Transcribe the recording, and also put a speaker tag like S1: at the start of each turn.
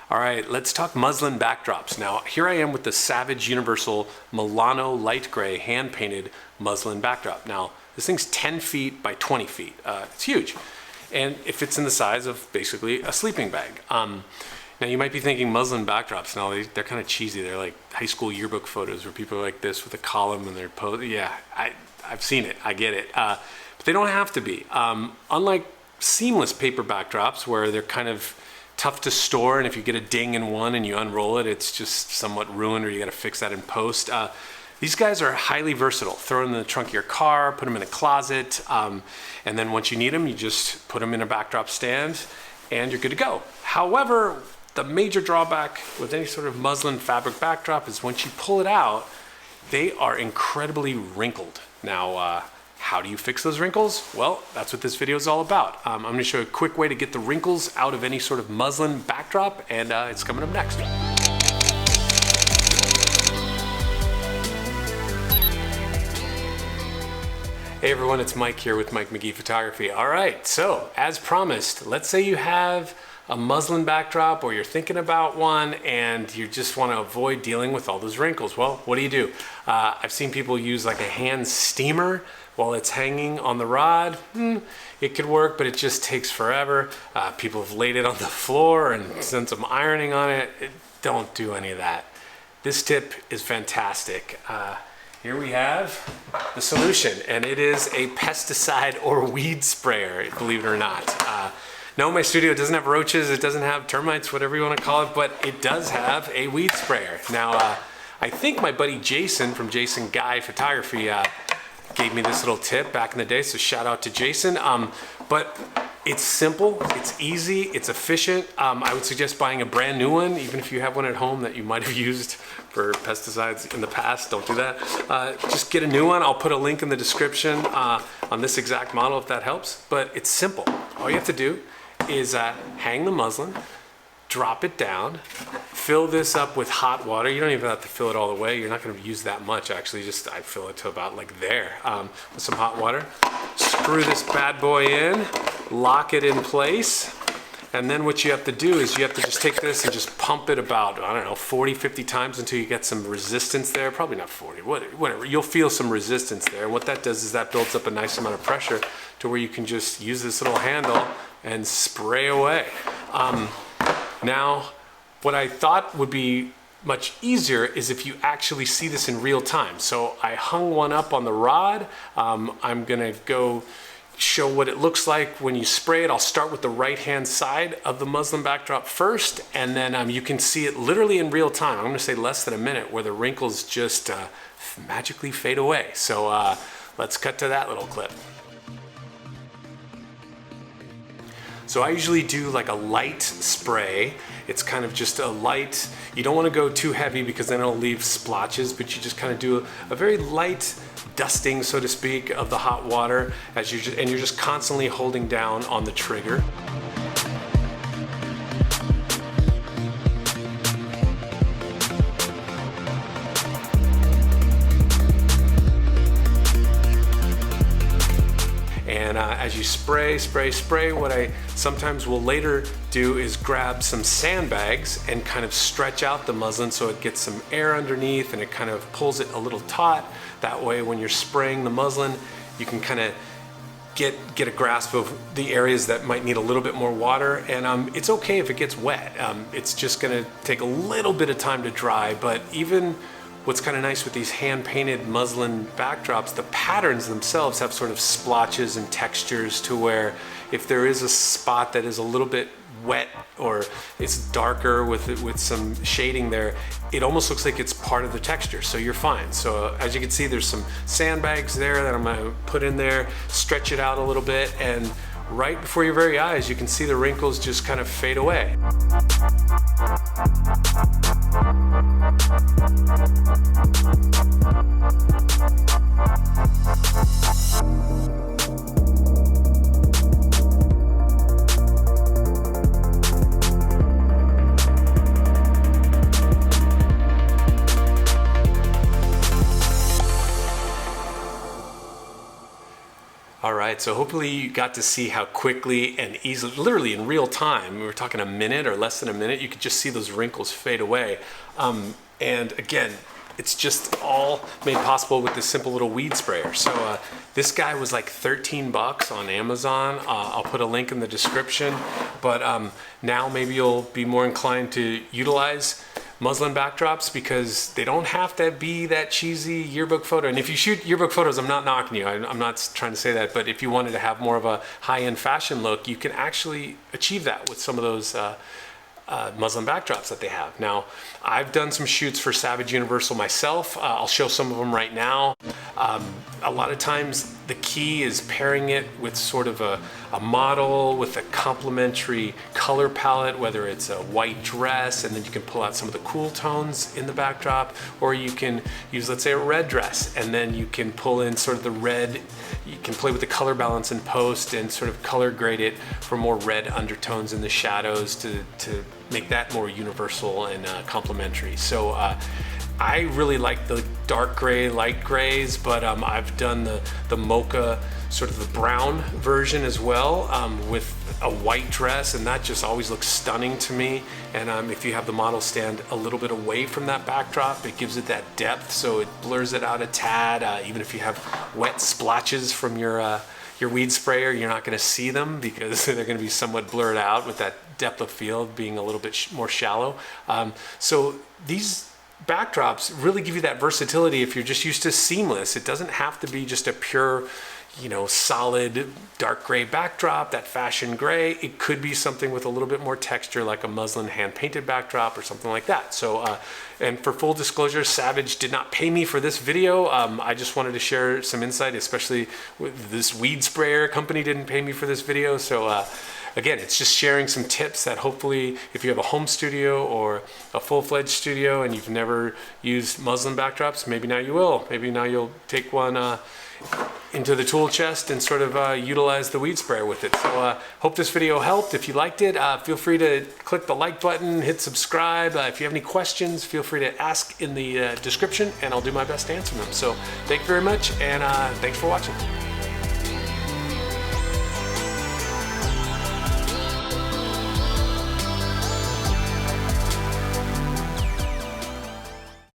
S1: All right, let's talk muslin backdrops. Now, here I am with the Savage Universal Milano Light Gray hand-painted muslin backdrop. Now, this thing's 10 feet by 20 feet. It's huge. And it fits in the size of basically a sleeping bag. Now, you might be thinking muslin backdrops. Now, they're kind of cheesy. They're like high school yearbook photos where people are like this with a column and they're Yeah, I've seen it. I get it. But they don't have to be. Unlike seamless paper backdrops where they're kind of tough to store, and if you get a ding in one and you unroll it, it's just somewhat ruined, or you got to fix that in post. These guys are highly versatile. Throw them in the trunk of your car, put them in a closet, and then once you need them, you just put them in a backdrop stand and you're good to go. However, the major drawback with any sort of muslin fabric backdrop is once you pull it out, they are incredibly wrinkled. Now, how do you fix those wrinkles? Well, that's what this video is all about. I'm going to show you a quick way to get the wrinkles out of any sort of muslin backdrop, and it's coming up next. Hey everyone, it's Mike here with Mike McGee Photography. All right, so as promised, let's say you have a muslin backdrop or you're thinking about one and you just want to avoid dealing with all those wrinkles. Well, what do? I've seen people use like a hand steamer while it's hanging on the rod. It could work, but it just takes forever. People have laid it on the floor and done some ironing on it. Don't do any of that. This tip is fantastic. Here we have the solution, and it is a pesticide or weed sprayer, believe it or not. No, my studio doesn't have roaches, it doesn't have termites, whatever you want to call it, but it does have a weed sprayer. Now, I think my buddy Jason from Jason Guy Photography gave me this little tip back in the day, so shout out to Jason. But it's simple, it's easy, it's efficient. I would suggest buying a brand new one, even if you have one at home that you might have used for pesticides in the past. Don't do that. Just get a new one. I'll put a link in the description on this exact model if that helps. But it's simple. All you have to do is hang the muslin, drop it down, fill this up with hot water. You don't even have to fill it all the way. You're not going to use that much, actually. Just I fill it to about like there with some hot water. Screw this bad boy in, lock it in place, and then what you have to do is you have to just take this and just pump it about, I don't know, 40, 50 times until you get some resistance there. Probably not 40, whatever. You'll feel some resistance there. And what that does is that builds up a nice amount of pressure to where you can just use this little handle and spray away. Now, what I thought would be much easier is if you actually see this in real time. So I hung one up on the rod. I'm gonna go show what it looks like when you spray it. I'll start with the right-hand side of the muslin backdrop first, and then you can see it literally in real time. I'm gonna say less than a minute, where the wrinkles just magically fade away. So let's cut to that little clip. So I usually do like a light spray. It's kind of just a light, you don't want to go too heavy because then it'll leave splotches, but you just kind of do a very light dusting, so to speak, of the hot water and you're just constantly holding down on the trigger. And as you spray, what I sometimes will later do is grab some sandbags and kind of stretch out the muslin so it gets some air underneath and it kind of pulls it a little taut. That way when you're spraying the muslin, you can kind of get a grasp of the areas that might need a little bit more water. And it's okay if it gets wet. It's just gonna take a little bit of time to dry, but even what's kind of nice with these hand-painted muslin backdrops, the patterns themselves have sort of splotches and textures to where if there is a spot that is a little bit wet or it's darker with some shading there, it almost looks like it's part of the texture, so you're fine. So as you can see, there's some sandbags there that I'm gonna put in there, stretch it out a little bit, and right before your very eyes, you can see the wrinkles just kind of fade away. All right. right, so hopefully you got to see how quickly and easily, literally in real time, we were talking a minute or less than a minute, you could just see those wrinkles fade away. And again, it's just all made possible with this simple little weed sprayer. So this guy was like 13 bucks on Amazon. I'll put a link in the description, but now maybe you'll be more inclined to utilize muslin backdrops because they don't have to be that cheesy yearbook photo. And if you shoot yearbook photos, I'm not knocking you, I'm not trying to say that, but if you wanted to have more of a high-end fashion look, you can actually achieve that with some of those muslin backdrops that they have. Now, I've done some shoots for Savage Universal myself. I'll show some of them right now. A lot of times the key is pairing it with sort of a model with a complementary color palette, whether it's a white dress and then you can pull out some of the cool tones in the backdrop, or you can use, let's say, a red dress and then you can pull in sort of the red. You can play with the color balance in post and sort of color grade it for more red undertones in the shadows to make that more universal and complementary. So I really like the dark gray, light grays, but I've done the mocha, sort of the brown version as well, with a white dress, and that just always looks stunning to me. And if you have the model stand a little bit away from that backdrop, it gives it that depth, so it blurs it out a tad. Even if you have wet splotches from your weed sprayer, you're not going to see them because they're going to be somewhat blurred out with that depth of field being a little bit more shallow. So these backdrops really give you that versatility if you're just used to seamless. It doesn't have to be just a pure, solid dark gray backdrop, that fashion gray. It could be something with a little bit more texture, like a muslin hand-painted backdrop or something like that. So, and for full disclosure, Savage did not pay me for this video. I just wanted to share some insight, especially with this weed sprayer company didn't pay me for this video. So, again, it's just sharing some tips that hopefully if you have a home studio or a full-fledged studio and you've never used muslin backdrops, maybe now you will. Maybe now you'll take one into the tool chest and sort of utilize the weed sprayer with it. So hope this video helped. If you liked it, feel free to click the like button, hit subscribe. If you have any questions, feel free to ask in the description and I'll do my best to answer them. So thank you very much, and thanks for watching.